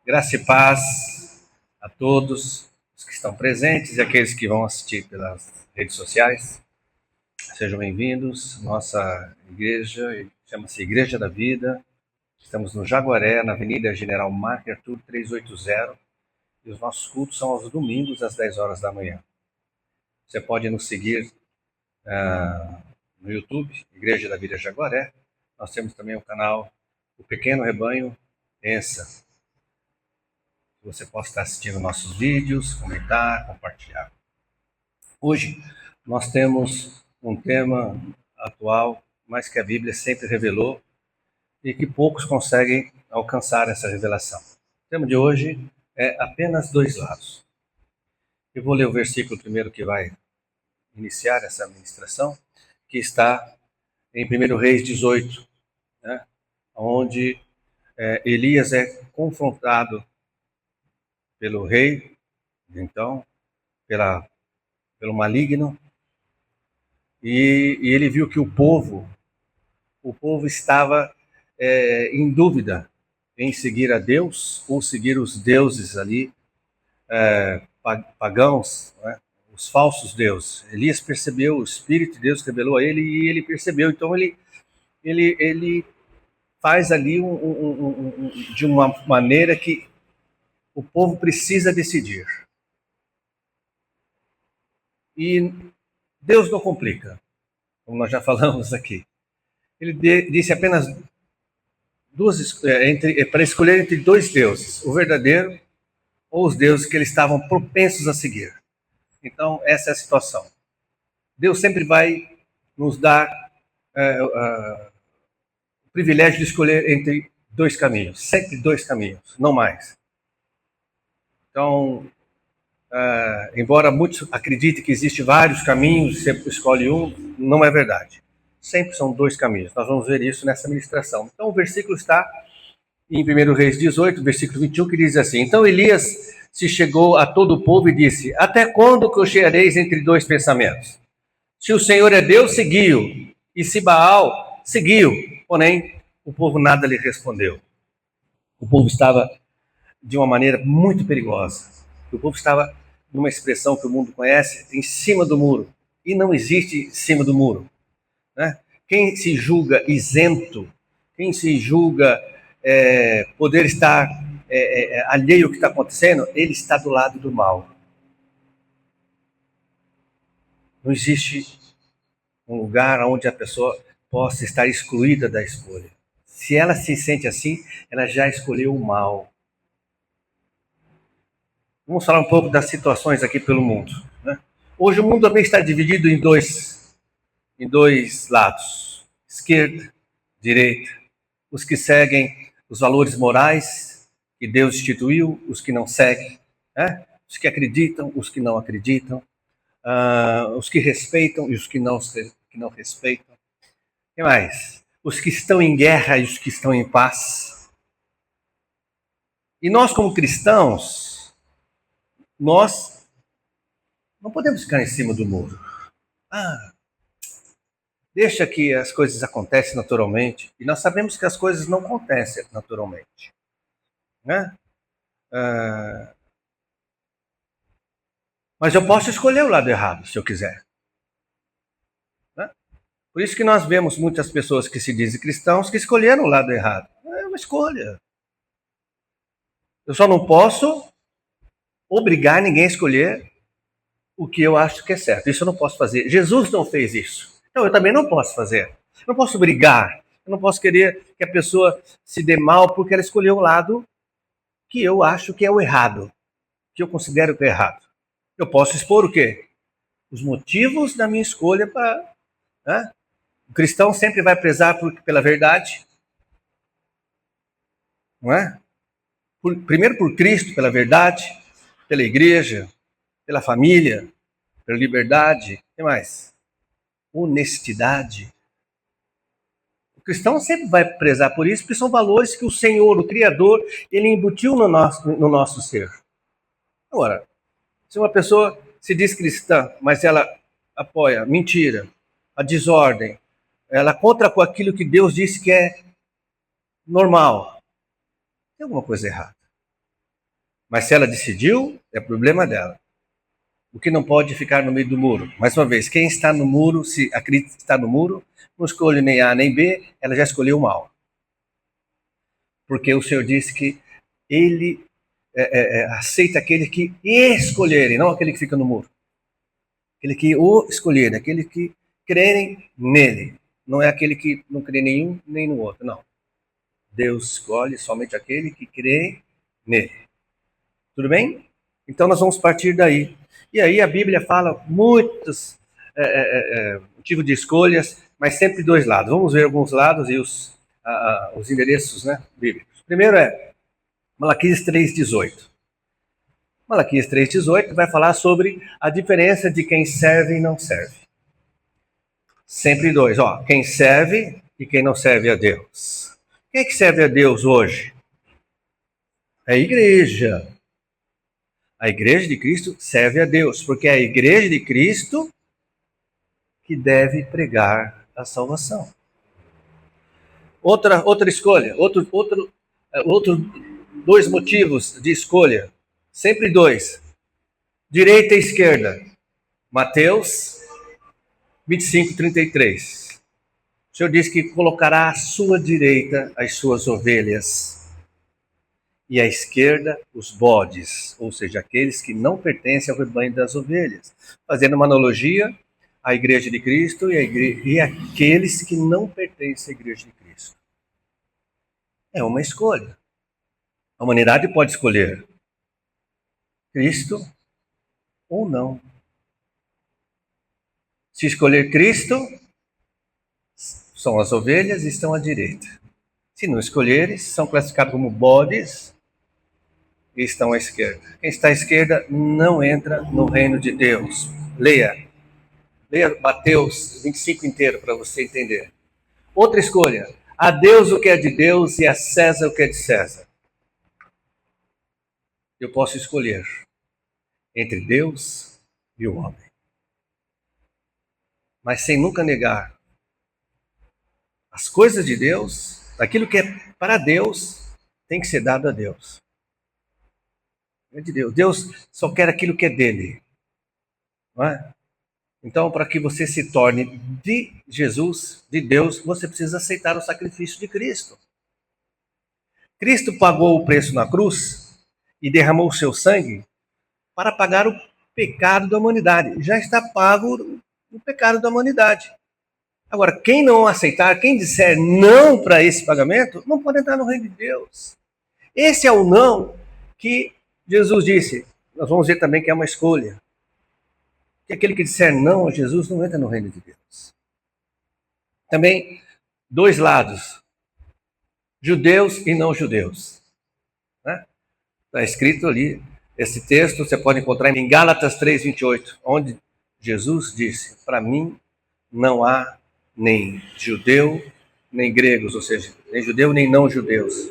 Graça e paz a todos os que estão presentes e aqueles que vão assistir pelas redes sociais. Sejam bem-vindos. Nossa igreja chama-se Igreja da Vida. Estamos no Jaguaré, na Avenida General MacArthur 380. E os nossos cultos são aos domingos, às 10 horas da manhã. Você pode nos seguir no YouTube, Igreja da Vida Jaguaré. Nós temos também o canal O Pequeno Rebanho Ensa. Você possa estar assistindo nossos vídeos, comentar, compartilhar. Hoje nós temos um tema atual, mas que a Bíblia sempre revelou e que poucos conseguem alcançar essa revelação. O tema de hoje é apenas dois lados. Eu vou ler o versículo primeiro que vai iniciar essa ministração, que está em 1 Reis 18, né, onde Elias é confrontado pelo rei, então, pelo maligno, e ele viu que o povo estava em dúvida em seguir a Deus ou seguir os deuses ali, pagãos, né? Os falsos deuses. Elias percebeu, o Espírito de Deus revelou a ele e ele percebeu. Então ele faz ali de uma maneira que o povo precisa decidir. E Deus não complica, como nós já falamos aqui. Ele disse apenas para escolher entre dois deuses, o verdadeiro ou os deuses que eles estavam propensos a seguir. Então, essa é a situação. Deus sempre vai nos dar o privilégio de escolher entre dois caminhos, sempre dois caminhos, não mais. Então, embora muitos acreditem que existem vários caminhos, sempre escolhe um, não é verdade. Sempre são dois caminhos. Nós vamos ver isso nessa ministração. Então, o versículo está em 1 Reis 18, versículo 21, que diz assim: Então Elias se chegou a todo o povo e disse: Até quando cocheareis entre dois pensamentos? Se o Senhor é Deus, seguiu, e se Baal, seguiu. Porém, o povo nada lhe respondeu. O povo estava de uma maneira muito perigosa. O povo estava numa expressão que o mundo conhece, em cima do muro. E não existe em cima do muro, né? Quem se julga isento, quem se julga poder estar alheio ao que está acontecendo, ele está do lado do mal. Não existe um lugar onde a pessoa possa estar excluída da escolha. Se ela se sente assim, ela já escolheu o mal. Vamos falar um pouco das situações aqui pelo mundo, né? Hoje o mundo também está dividido em dois lados, esquerda, direita. Os que seguem os valores morais que Deus instituiu, os que não seguem, né? Os que acreditam, os que não acreditam, os que respeitam e os que não respeitam. O que mais? Os que estão em guerra e os que estão em paz. E nós, como cristãos, nós não podemos ficar em cima do muro. Deixa que as coisas acontecem naturalmente. E nós sabemos que as coisas não acontecem naturalmente, né? Mas eu posso escolher o lado errado, se eu quiser, né? Por isso que nós vemos muitas pessoas que se dizem cristãos que escolheram o lado errado. É uma escolha. Eu só não posso obrigar ninguém a escolher o que eu acho que é certo. Isso eu não posso fazer. Jesus não fez isso. Então eu também não posso fazer. Eu não posso brigar. Eu não posso querer que a pessoa se dê mal porque ela escolheu o lado que eu acho que é o errado, que eu considero que é errado. Eu posso expor o quê? Os motivos da minha escolha para... Né? O cristão sempre vai prezar pela verdade, não é? Primeiro por Cristo, pela verdade, pela igreja, pela família, pela liberdade, o que mais? Honestidade. O cristão sempre vai prezar por isso, porque são valores que o Senhor, o Criador, ele embutiu no nosso ser. Agora, se uma pessoa se diz cristã, mas ela apoia a mentira, a desordem, ela contra com aquilo que Deus disse que é normal, tem alguma coisa errada. Mas se ela decidiu, é problema dela. O que não pode ficar no meio do muro. Mais uma vez, quem está no muro, se acredita que está no muro, não escolhe nem A nem B, ela já escolheu o mal. Porque o Senhor disse que Ele aceita aquele que escolherem, não aquele que fica no muro. Aquele que o escolherem, aquele que crerem nele. Não é aquele que não crê nenhum nem no outro, não. Deus escolhe somente aquele que crê nele. Tudo bem? Então nós vamos partir daí. E aí a Bíblia fala muitos motivos de escolhas, mas sempre dois lados. Vamos ver alguns lados e os endereços, né, bíblicos. Primeiro é Malaquias 3,18. Malaquias 3,18 vai falar sobre a diferença de quem serve e não serve. Sempre dois, ó, quem serve e quem não serve a Deus. Quem é que serve a Deus hoje? É a igreja. A igreja de Cristo serve a Deus, porque é a igreja de Cristo que deve pregar a salvação. Outra escolha, outro dois motivos de escolha, sempre dois, direita e esquerda. Mateus 25:33. O Senhor diz que colocará à sua direita as suas ovelhas e à esquerda os bodes, ou seja, aqueles que não pertencem ao rebanho das ovelhas. Fazendo uma analogia, a igreja de Cristo e aqueles que não pertencem à igreja de Cristo. É uma escolha. A humanidade pode escolher Cristo ou não. Se escolher Cristo, são as ovelhas e estão à direita. Se não escolheres, são classificados como bodes e estão à esquerda. Quem está à esquerda não entra no reino de Deus. Leia Mateus 25 inteiro para você entender. Outra escolha. A Deus o que é de Deus e a César o que é de César. Eu posso escolher entre Deus e o homem. Mas sem nunca negar as coisas de Deus, aquilo que é para Deus, tem que ser dado a Deus. É de Deus. Deus só quer aquilo que é dele. Não é? Então, para que você se torne de Jesus, de Deus, você precisa aceitar o sacrifício de Cristo. Cristo pagou o preço na cruz e derramou o seu sangue para pagar o pecado da humanidade. Já está pago o pecado da humanidade. Agora, quem não aceitar, quem disser não para esse pagamento, não pode entrar no reino de Deus. Esse é o não que Jesus disse. Nós vamos ver também que é uma escolha. Que aquele que disser não a Jesus não entra no reino de Deus. Também, dois lados. Judeus e não judeus. Né? Está escrito ali, esse texto você pode encontrar em Gálatas 3:28, onde Jesus disse, para mim não há nem judeu, nem gregos, ou seja, nem judeu, nem não judeus.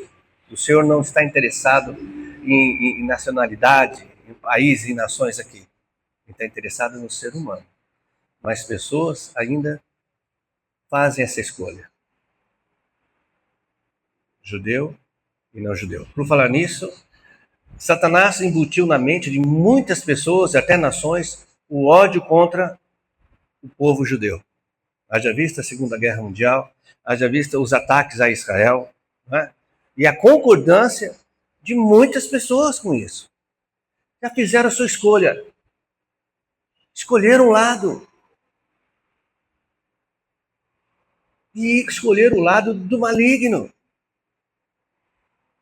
O Senhor não está interessado em nacionalidade, em países e nações aqui. Ele está interessado no ser humano. Mas pessoas ainda fazem essa escolha. Judeu e não judeu. Por falar nisso, Satanás embutiu na mente de muitas pessoas, até nações, o ódio contra o povo judeu. Haja vista a Segunda Guerra Mundial, haja vista os ataques a Israel, né? E a concordância de muitas pessoas com isso. Já fizeram a sua escolha. Escolheram um lado. E escolheram o lado do maligno.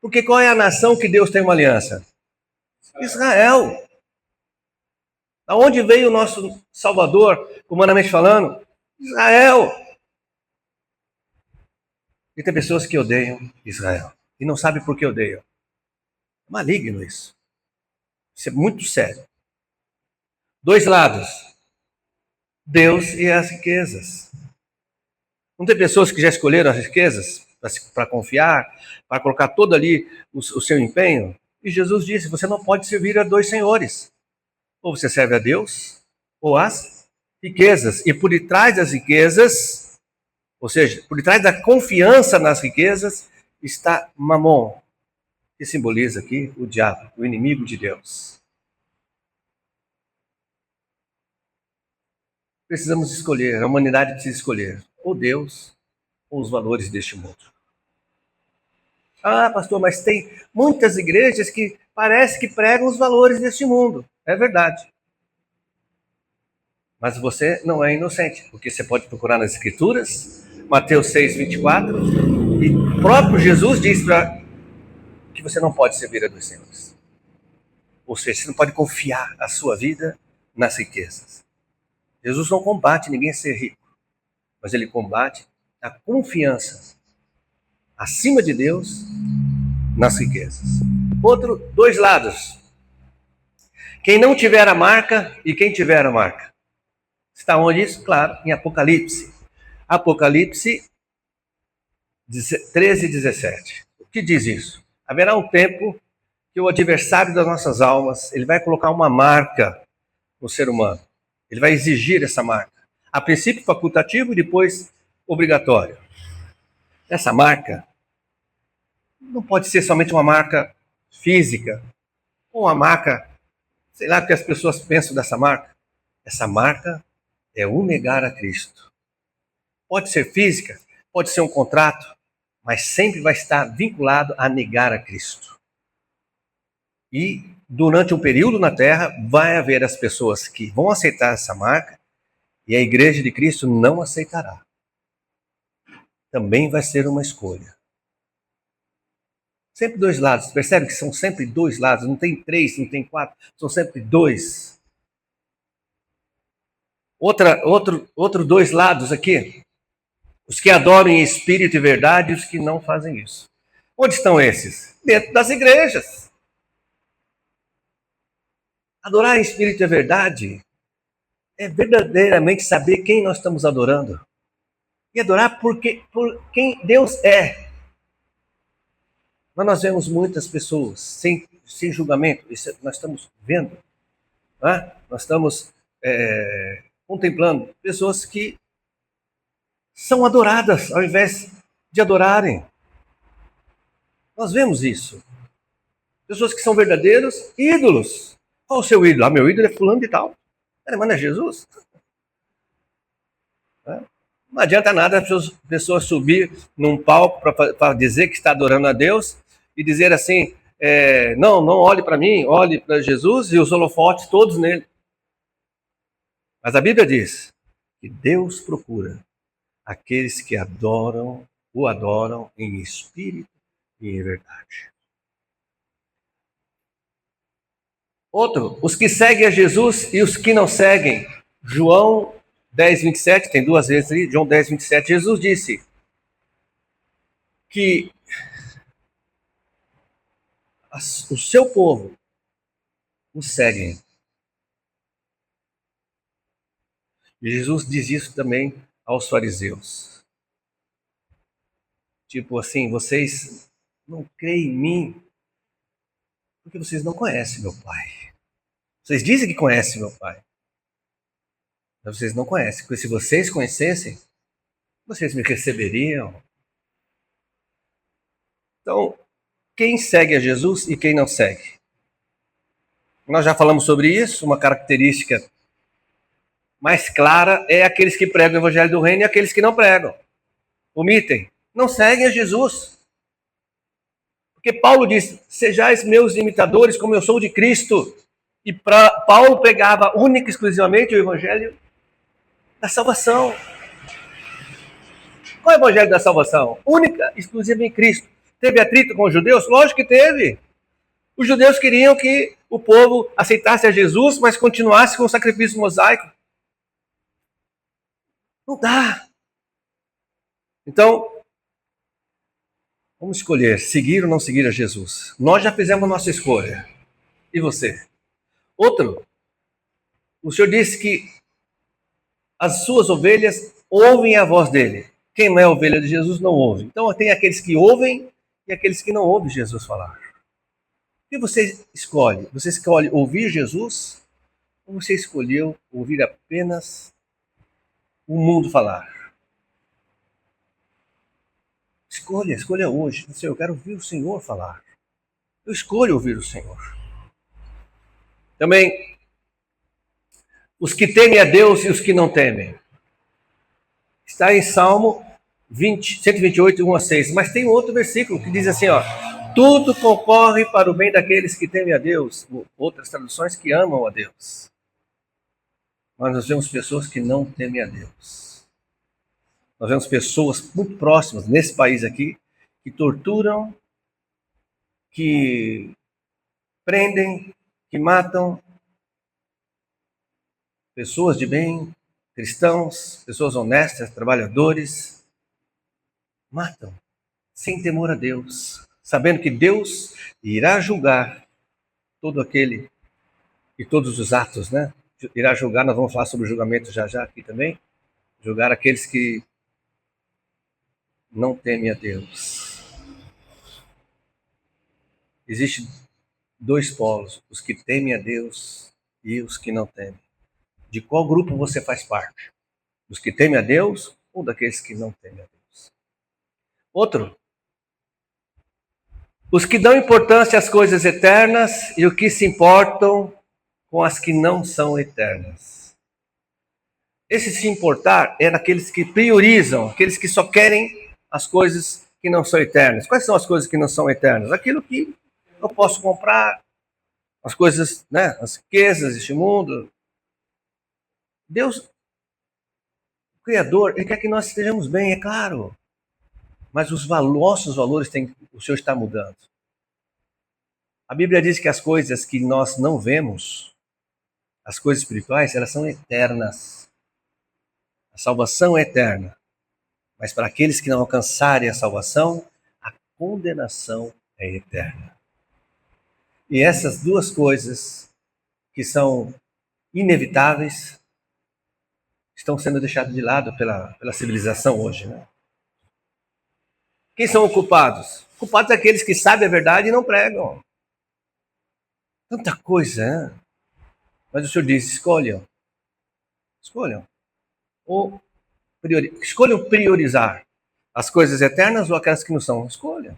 Porque qual é a nação que Deus tem uma aliança? Israel. Aonde veio o nosso Salvador, humanamente falando? Israel. E tem pessoas que odeiam Israel. E não sabem por que odeiam. É maligno isso. Isso é muito sério. Dois lados. Deus e as riquezas. Não tem pessoas que já escolheram as riquezas para confiar, para colocar todo ali o seu empenho? E Jesus disse, você não pode servir a dois senhores. Ou você serve a Deus, ou as riquezas. E por detrás das riquezas, ou seja, por detrás da confiança nas riquezas, está Mamon, que simboliza aqui o diabo, o inimigo de Deus. Precisamos escolher, a humanidade precisa escolher ou Deus ou os valores deste mundo. Ah, pastor, mas tem muitas igrejas que parece que pregam os valores deste mundo. É verdade. Mas você não é inocente, porque você pode procurar nas Escrituras, Mateus 6, 24, e o próprio Jesus diz que você não pode servir a dois senhores. Ou seja, você não pode confiar a sua vida nas riquezas. Jesus não combate ninguém a ser rico, mas ele combate a confiança acima de Deus nas riquezas. Dois lados. Quem não tiver a marca e quem tiver a marca. Está onde isso? Claro, em Apocalipse. Apocalipse 13 e 17. O que diz isso? Haverá um tempo que o adversário das nossas almas, ele vai colocar uma marca no ser humano. Ele vai exigir essa marca. A princípio facultativo e depois obrigatório. Essa marca não pode ser somente uma marca física, ou uma marca, sei lá o que as pessoas pensam dessa marca. Essa marca é o negar a Cristo. Pode ser física, pode ser um contrato, mas sempre vai estar vinculado a negar a Cristo. E durante um período na Terra, vai haver as pessoas que vão aceitar essa marca e a Igreja de Cristo não aceitará. Também vai ser uma escolha. Sempre dois lados. Percebe que são sempre dois lados. Não tem três, não tem quatro. São sempre dois. Outro dois lados aqui. Os que adoram em espírito e verdade e os que não fazem isso. Onde estão esses? Dentro das igrejas. Adorar em espírito e verdade é verdadeiramente saber quem nós estamos adorando. E adorar por quem Deus é. Mas nós vemos muitas pessoas sem julgamento. Isso nós estamos vendo. Né? Nós estamos contemplando pessoas que são adoradas ao invés de adorarem. Nós vemos isso. Pessoas que são verdadeiros ídolos. Qual o seu ídolo? Ah, meu ídolo é fulano de tal. Mas não é Jesus? Não adianta nada as pessoas subir num palco para dizer que está adorando a Deus e dizer assim, não olhe para mim, olhe para Jesus e os holofotes todos nele. Mas a Bíblia diz que Deus procura aqueles que o adoram em espírito e em verdade. Outro, os que seguem a Jesus e os que não seguem. João 10, 27, tem duas vezes ali, João 10, 27, Jesus disse que o seu povo o seguem. E Jesus diz isso também aos fariseus. Tipo assim, vocês não creem em mim porque vocês não conhecem meu Pai. Vocês dizem que conhecem meu Pai, mas vocês não conhecem. Porque se vocês conhecessem, vocês me receberiam. Então, quem segue a Jesus e quem não segue? Nós já falamos sobre isso, uma característica mais clara é aqueles que pregam o evangelho do reino e aqueles que não pregam. Omitem, não seguem a Jesus. Porque Paulo diz, sejais meus imitadores como eu sou de Cristo. E Paulo pregava única e exclusivamente o evangelho da salvação. Qual é o evangelho da salvação? Única e exclusiva em Cristo. Teve atrito com os judeus? Lógico que teve. Os judeus queriam que o povo aceitasse a Jesus, mas continuasse com o sacrifício mosaico. Não dá. Então, vamos escolher seguir ou não seguir a Jesus. Nós já fizemos a nossa escolha. E você? Outro, o Senhor disse que as suas ovelhas ouvem a voz dele. Quem não é ovelha de Jesus não ouve. Então tem aqueles que ouvem e aqueles que não ouvem Jesus falar. O que você escolhe? Você escolhe ouvir Jesus ou você escolheu ouvir apenas o mundo falar? Escolha hoje. Eu quero ouvir o Senhor falar. Eu escolho ouvir o Senhor. Também, os que temem a Deus e os que não temem. Está em Salmo 128, 1 a 6. Mas tem outro versículo que diz assim, ó. Tudo concorre para o bem daqueles que temem a Deus. Outras traduções, que amam a Deus. Mas nós vemos pessoas que não temem a Deus. Nós vemos pessoas muito próximas, nesse país aqui, que torturam, que prendem, que matam pessoas de bem, cristãos, pessoas honestas, trabalhadores. Matam, sem temor a Deus, sabendo que Deus irá julgar todo aquele e todos os atos, né? Irá julgar, nós vamos falar sobre o julgamento já aqui também. Julgar aqueles que não temem a Deus. Existem dois polos, os que temem a Deus e os que não temem. De qual grupo você faz parte? Dos que temem a Deus ou daqueles que não temem a Deus? Outro. Os que dão importância às coisas eternas e os que se importam com as que não são eternas. Esse se importar é naqueles que priorizam, aqueles que só querem as coisas que não são eternas. Quais são as coisas que não são eternas? Aquilo que eu posso comprar, as coisas, né, as riquezas deste mundo. Deus, o Criador, Ele quer que nós estejamos bem, é claro. Mas os nossos valores, o Senhor está mudando. A Bíblia diz que as coisas que nós não vemos, as coisas espirituais, elas são eternas. A salvação é eterna. Mas para aqueles que não alcançarem a salvação, a condenação é eterna. E essas duas coisas que são inevitáveis estão sendo deixadas de lado pela civilização hoje, né? Quem são os culpados? Culpados são aqueles que sabem a verdade e não pregam. Tanta coisa, né? Mas o Senhor diz, escolham. Escolham. Escolham priorizar as coisas eternas ou aquelas que não são. Escolham.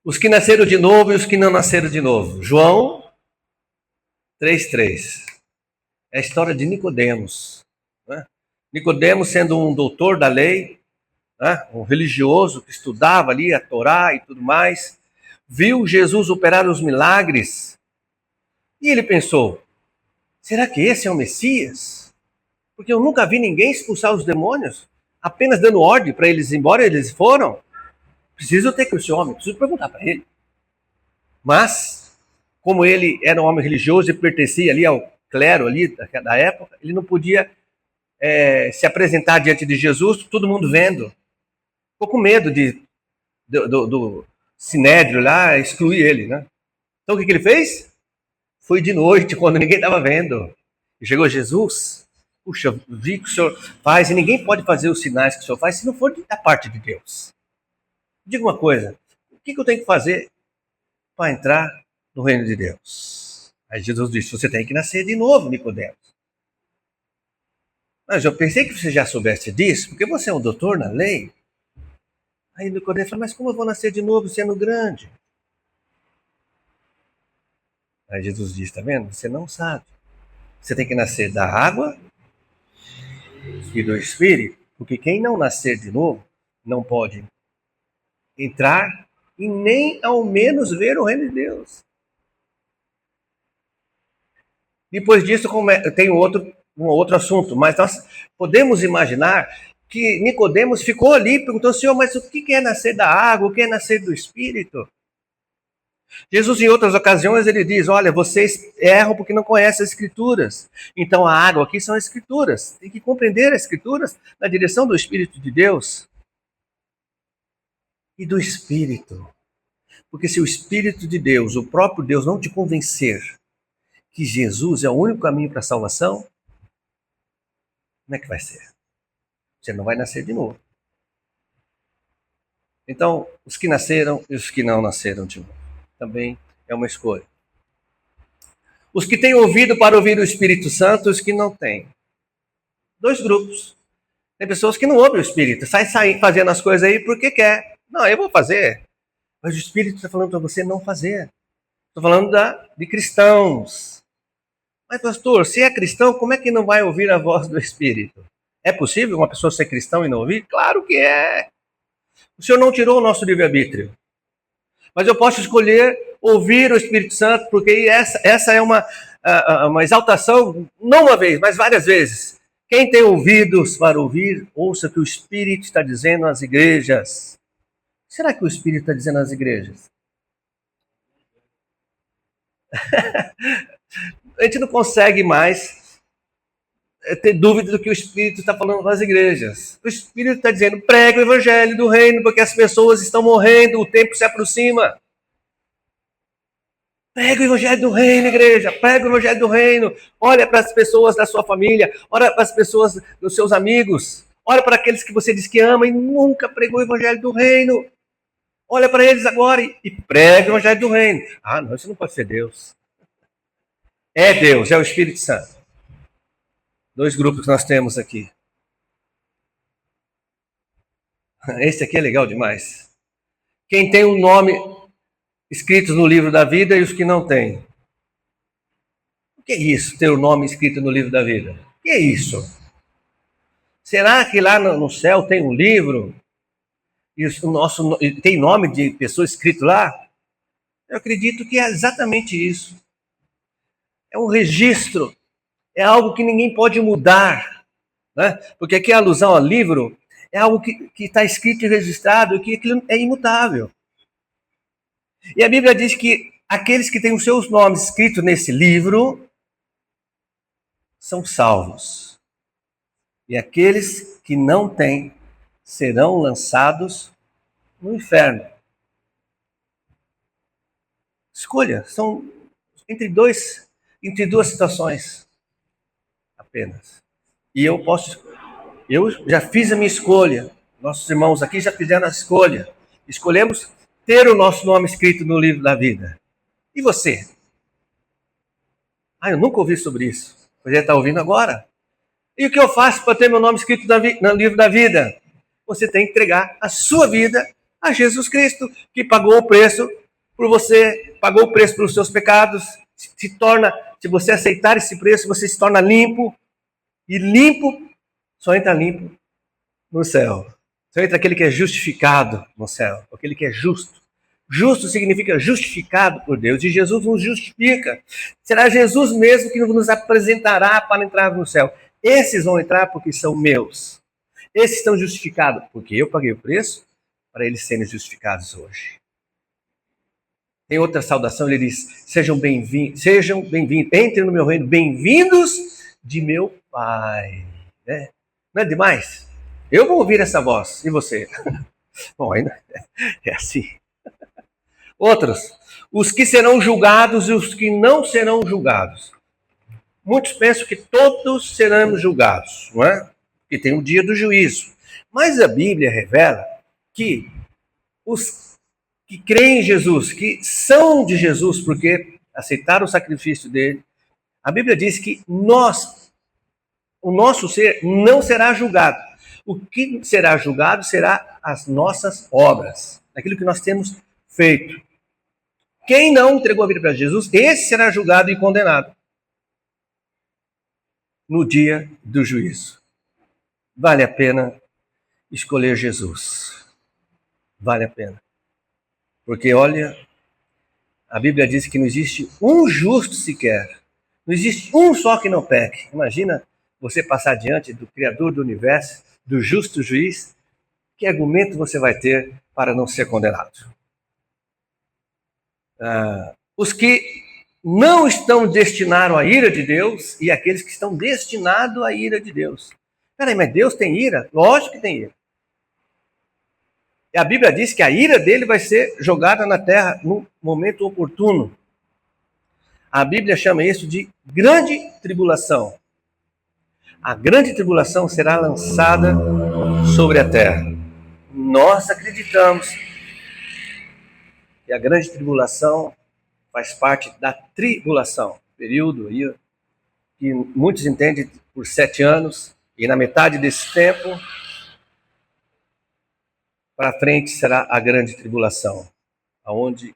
Os que nasceram de novo e os que não nasceram de novo. João 3:3. É a história de Nicodemos. Né? Nicodemos sendo um doutor da lei, né? Um religioso que estudava ali a Torá e tudo mais, viu Jesus operar os milagres e ele pensou, será que esse é o Messias? Porque eu nunca vi ninguém expulsar os demônios, apenas dando ordem para eles ir embora, eles foram. Preciso ter com esse homem, preciso perguntar para ele. Mas, como ele era um homem religioso e pertencia ali ao clero ali da época, ele não podia se apresentar diante de Jesus, todo mundo vendo. Ficou com medo do sinédrio lá excluir ele, né? Então o que ele fez? Foi de noite, quando ninguém estava vendo. E chegou Jesus, puxa, vi que o Senhor faz, e ninguém pode fazer os sinais que o Senhor faz se não for da parte de Deus. Diga uma coisa, o que eu tenho que fazer para entrar no reino de Deus? Aí Jesus disse, você tem que nascer de novo, Nicodemos. Mas eu pensei que você já soubesse disso, porque você é um doutor na lei. Aí Nicodemos falou, mas como eu vou nascer de novo sendo grande? Aí Jesus disse, tá vendo? Você não sabe. Você tem que nascer da água e do Espírito, porque quem não nascer de novo não pode entrar e nem ao menos ver o reino de Deus. Depois disso tem um outro assunto, mas nós podemos imaginar que Nicodemos ficou ali e perguntou, Senhor, mas o que é nascer da água, o que é nascer do Espírito? Jesus, em outras ocasiões, ele diz, olha, vocês erram porque não conhecem as Escrituras. Então a água aqui são as Escrituras. Tem que compreender as Escrituras na direção do Espírito de Deus. E do Espírito. Porque se o Espírito de Deus, o próprio Deus, não te convencer que Jesus é o único caminho para a salvação, como é que vai ser? Você não vai nascer de novo. Então, os que nasceram e os que não nasceram de novo. Também é uma escolha. Os que têm ouvido para ouvir o Espírito Santo e os que não têm. Dois grupos. Tem pessoas que não ouvem o Espírito, saem fazendo as coisas aí porque quer. Não, eu vou fazer. Mas o Espírito está falando para você não fazer. Estou falando de cristãos. Mas, pastor, se é cristão, como é que não vai ouvir a voz do Espírito? É possível uma pessoa ser cristão e não ouvir? Claro que é. O Senhor não tirou o nosso livre-arbítrio. Mas eu posso escolher ouvir o Espírito Santo, porque essa é uma exaltação, não uma vez, mas várias vezes. Quem tem ouvidos para ouvir, ouça o que o Espírito está dizendo às igrejas. Será que o Espírito está dizendo às igrejas? A gente não consegue mais ter dúvida do que o Espírito está falando nas igrejas. O Espírito está dizendo, prega o evangelho do reino, porque as pessoas estão morrendo, o tempo se aproxima. Prega o evangelho do reino, igreja. Prega o evangelho do reino. Olha para as pessoas da sua família. Olha para as pessoas dos seus amigos. Olha para aqueles que você diz que ama e nunca pregou o evangelho do reino. Olha para eles agora e prega o evangelho do reino. Ah, não, isso não pode ser Deus. É Deus, é o Espírito Santo. Dois grupos que nós temos aqui. Esse aqui é legal demais. Quem tem um nome escritos no livro da vida e os que não têm. O que é isso, ter o nome escrito no livro da vida? O que é isso? Será que lá no céu tem um livro e tem nome de pessoa escrito lá? Eu acredito que é exatamente isso. É um registro, é algo que ninguém pode mudar, né? Porque aqui a alusão ao livro é algo que está escrito e registrado, que aquilo é imutável. E a Bíblia diz que aqueles que têm os seus nomes escritos nesse livro são salvos. E aqueles que não têm serão lançados no inferno. Escolha, são entre duas situações apenas. E eu já fiz a minha escolha. Nossos irmãos aqui já fizeram a escolha. Escolhemos ter o nosso nome escrito no livro da vida. E você? Ah, eu nunca ouvi sobre isso. Você está ouvindo agora? E o que eu faço para ter meu nome escrito no livro da vida? Você tem que entregar a sua vida a Jesus Cristo, que pagou o preço por você, pagou o preço pelos seus pecados, se você aceitar esse preço, você se torna limpo, e limpo, só entra limpo no céu. Só entra aquele que é justificado no céu, aquele que é justo. Justo significa justificado por Deus, e Jesus nos justifica. Será Jesus mesmo que nos apresentará para entrar no céu. Esses vão entrar porque são meus. Esses estão justificados porque eu paguei o preço para eles serem justificados hoje. Tem outra saudação, ele diz, sejam bem-vindos, entrem no meu reino, bem-vindos de meu Pai. Né? Não é demais? Eu vou ouvir essa voz, e você? Bom, ainda é assim. Outros, os que serão julgados e os que não serão julgados. Muitos pensam que todos serão julgados, não é? Porque tem o dia do juízo. Mas a Bíblia revela que os que creem em Jesus, que são de Jesus porque aceitaram o sacrifício dele, a Bíblia diz que o nosso ser não será julgado. O que será julgado será as nossas obras, aquilo que nós temos feito. Quem não entregou a vida para Jesus, esse será julgado e condenado no dia do juízo. Vale a pena escolher Jesus. Vale a pena. Porque, olha, a Bíblia diz que não existe um justo sequer. Não existe um só que não peque. Imagina você passar diante do Criador do universo, do justo juiz. Que argumento você vai ter para não ser condenado? Os que não estão destinados à ira de Deus e aqueles que estão destinados à ira de Deus. Peraí, mas Deus tem ira? Lógico que tem ira. E a Bíblia diz que a ira dele vai ser jogada na terra no momento oportuno. A Bíblia chama isso de grande tribulação. A grande tribulação será lançada sobre a terra. Nós acreditamos que a grande tribulação faz parte da tribulação, período aí, que muitos entendem por 7 anos, e na metade desse tempo, para frente será a grande tribulação. aonde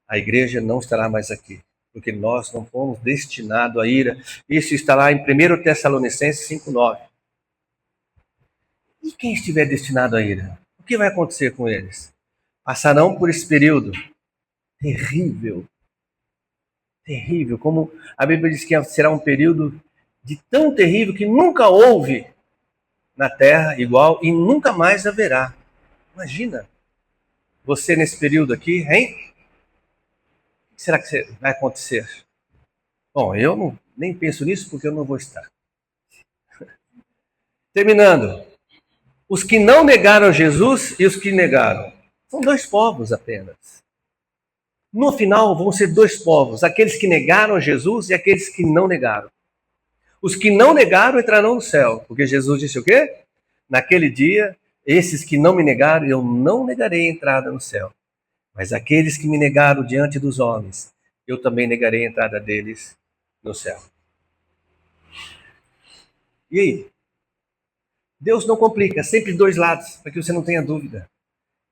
a igreja não estará mais aqui, porque nós não fomos destinados à ira. Isso está lá em 1 Tessalonicenses 5:9. E quem estiver destinado à ira? O que vai acontecer com eles? Passarão por esse período terrível, terrível, como a Bíblia diz que será um período de tão terrível que nunca houve na Terra igual e nunca mais haverá. Imagina você nesse período aqui, hein? O que será que vai acontecer? Bom, eu nem penso nisso porque eu não vou estar. Terminando, os que não negaram Jesus e os que negaram. São dois povos apenas. No final vão ser dois povos, aqueles que negaram Jesus e aqueles que não negaram. Os que não negaram entrarão no céu, porque Jesus disse o quê? Naquele dia, esses que não me negaram, eu não negarei a entrada no céu. Mas aqueles que me negaram diante dos homens, eu também negarei a entrada deles no céu. E aí? Deus não complica, sempre dois lados, para que você não tenha dúvida.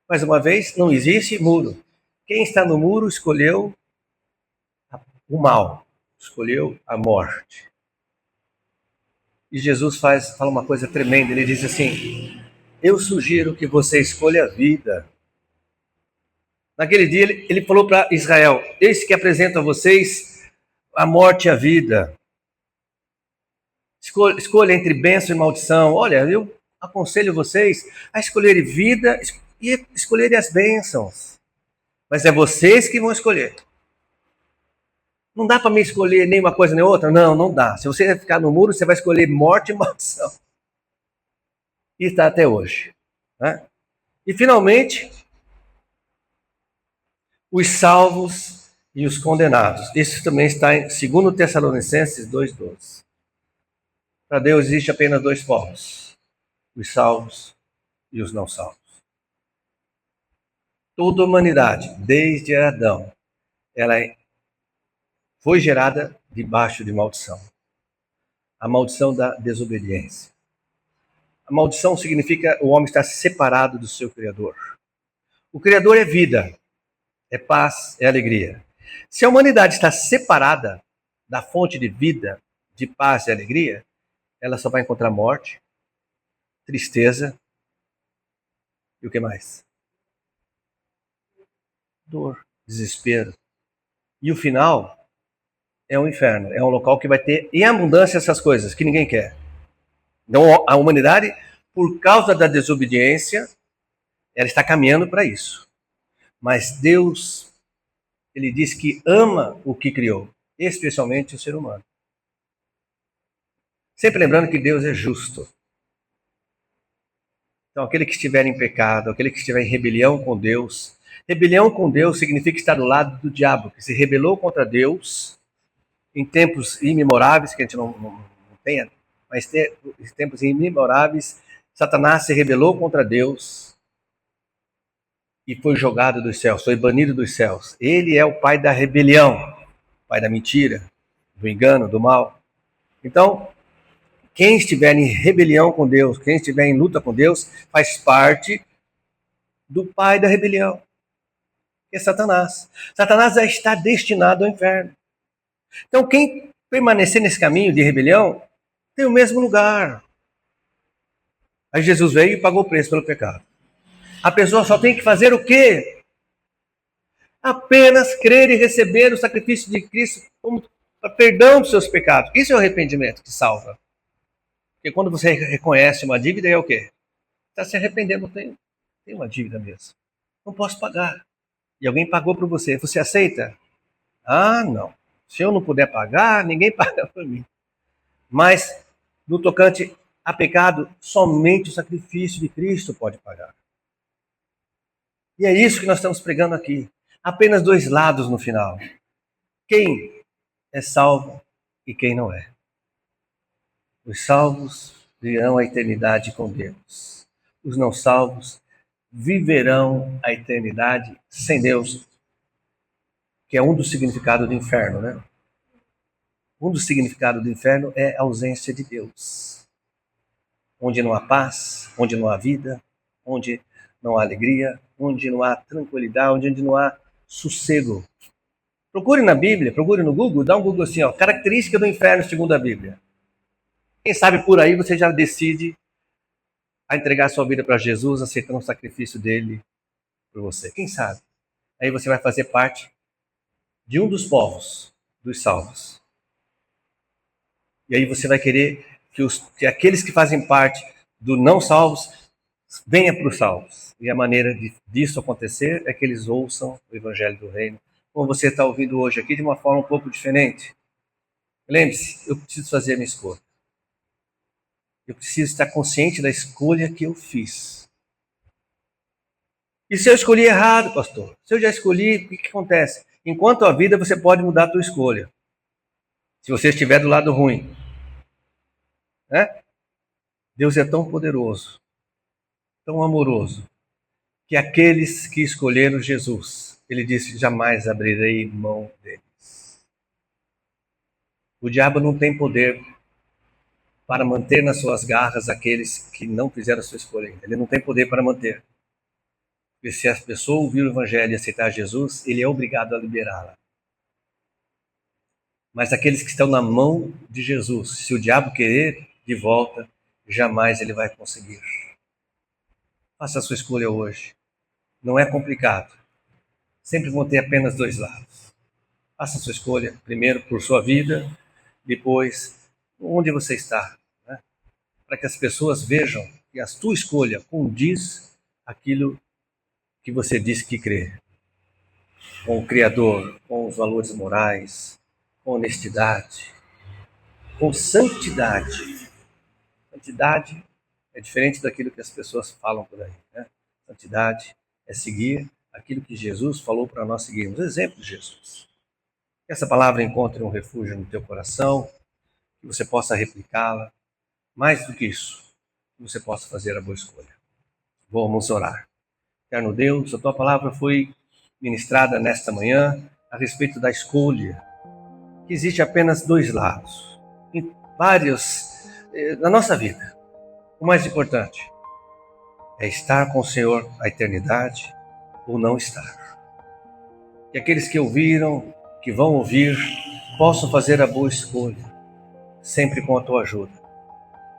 Mais uma vez, não existe muro. Quem está no muro escolheu o mal, escolheu a morte. E Jesus fala uma coisa tremenda, ele diz assim: eu sugiro que você escolha a vida. Naquele dia ele falou para Israel: eis que apresento a vocês a morte e a vida. Escolha entre bênção e maldição. Olha, eu aconselho vocês a escolherem vida e escolherem as bênçãos. Mas é vocês que vão escolher. Não dá para me escolher nem uma coisa nem outra? Não, não dá. Se você ficar no muro, você vai escolher morte e maldição. E está até hoje. Né? E finalmente, os salvos e os condenados. Isso também está em 2 Tessalonicenses 2:12. Para Deus existe apenas dois povos: os salvos e os não salvos. Toda a humanidade, desde Adão, ela foi gerada debaixo de maldição. A maldição da desobediência. A maldição significa o homem estar separado do seu Criador. O Criador é vida, é paz, é alegria. Se a humanidade está separada da fonte de vida, de paz e alegria, ela só vai encontrar morte, tristeza e o que mais? Dor, desespero. E o final é um inferno, é um local que vai ter em abundância essas coisas que ninguém quer. Então a humanidade, por causa da desobediência, ela está caminhando para isso. Mas Deus, ele diz que ama o que criou, especialmente o ser humano. Sempre lembrando que Deus é justo. Então aquele que estiver em pecado, aquele que estiver em rebelião com Deus significa estar do lado do diabo, que se rebelou contra Deus em tempos imemoráveis, que a gente não tenha, mas em tempos imemoráveis, Satanás se rebelou contra Deus e foi jogado dos céus, foi banido dos céus. Ele é o pai da rebelião, pai da mentira, do engano, do mal. Então, quem estiver em rebelião com Deus, quem estiver em luta com Deus, faz parte do pai da rebelião, que é Satanás. Satanás já está destinado ao inferno. Então, quem permanecer nesse caminho de rebelião tem o mesmo lugar. Aí Jesus veio e pagou o preço pelo pecado. A pessoa só tem que fazer o quê? Apenas crer e receber o sacrifício de Cristo como perdão dos seus pecados. Isso é o arrependimento que salva. Porque quando você reconhece uma dívida, é o quê? Está se arrependendo, tem uma dívida mesmo. Não posso pagar. E alguém pagou por você. Você aceita? Ah, não. Se eu não puder pagar, ninguém paga por mim. Mas, no tocante a pecado, somente o sacrifício de Cristo pode pagar. E é isso que nós estamos pregando aqui. Apenas dois lados no final. Quem é salvo e quem não é. Os salvos viverão a eternidade com Deus. Os não salvos viverão a eternidade sem Deus, que é um dos significados do inferno, né? Um dos significados do inferno é a ausência de Deus. Onde não há paz, onde não há vida, onde não há alegria, onde não há tranquilidade, onde não há sossego. Procure na Bíblia, procure no Google, dá um Google assim, ó, característica do inferno segundo a Bíblia. Quem sabe por aí você já decide a entregar sua vida para Jesus, aceitando o sacrifício dele por você. Quem sabe? Aí você vai fazer parte de um dos povos, dos salvos. E aí você vai querer que aqueles que fazem parte do não salvos venham para os salvos. E a maneira disso acontecer é que eles ouçam o Evangelho do Reino, como você está ouvindo hoje aqui, de uma forma um pouco diferente. Lembre-se, eu preciso fazer a minha escolha. Eu preciso estar consciente da escolha que eu fiz. E se eu escolhi errado, pastor? Se eu já escolhi, o que acontece? Enquanto a vida, você pode mudar a tua escolha. Se você estiver do lado ruim. Né? Deus é tão poderoso, tão amoroso, que aqueles que escolheram Jesus, ele disse, jamais abrirei mão deles. O diabo não tem poder para manter nas suas garras aqueles que não fizeram a sua escolha ainda. Ele não tem poder para manter. Porque se a pessoa ouvir o Evangelho e aceitar Jesus, ele é obrigado a liberá-la. Mas aqueles que estão na mão de Jesus, se o diabo querer de volta, jamais ele vai conseguir. Faça a sua escolha hoje. Não é complicado. Sempre vão ter apenas dois lados. Faça a sua escolha, primeiro por sua vida, depois onde você está. Né? Para que as pessoas vejam que a tua escolha condiz aquilo que você disse que crê. Com o Criador, com os valores morais, com honestidade, com santidade. Santidade é diferente daquilo que as pessoas falam por aí. Né? Santidade é seguir aquilo que Jesus falou para nós seguirmos, o exemplo de Jesus. Que essa palavra encontre um refúgio no teu coração, que você possa replicá-la. Mais do que isso, que você possa fazer a boa escolha. Vamos orar. Eterno Deus, a tua palavra foi ministrada nesta manhã a respeito da escolha, que existe apenas dois lados, em na nossa vida. O mais importante é estar com o Senhor a eternidade ou não estar. Que aqueles que ouviram, que vão ouvir, possam fazer a boa escolha, sempre com a tua ajuda.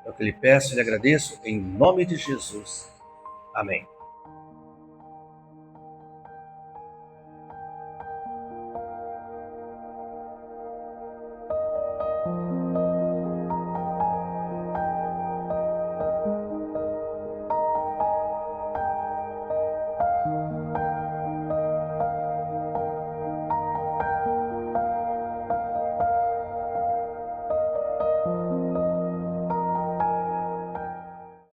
É o que lhe peço e lhe agradeço, em nome de Jesus. Amém.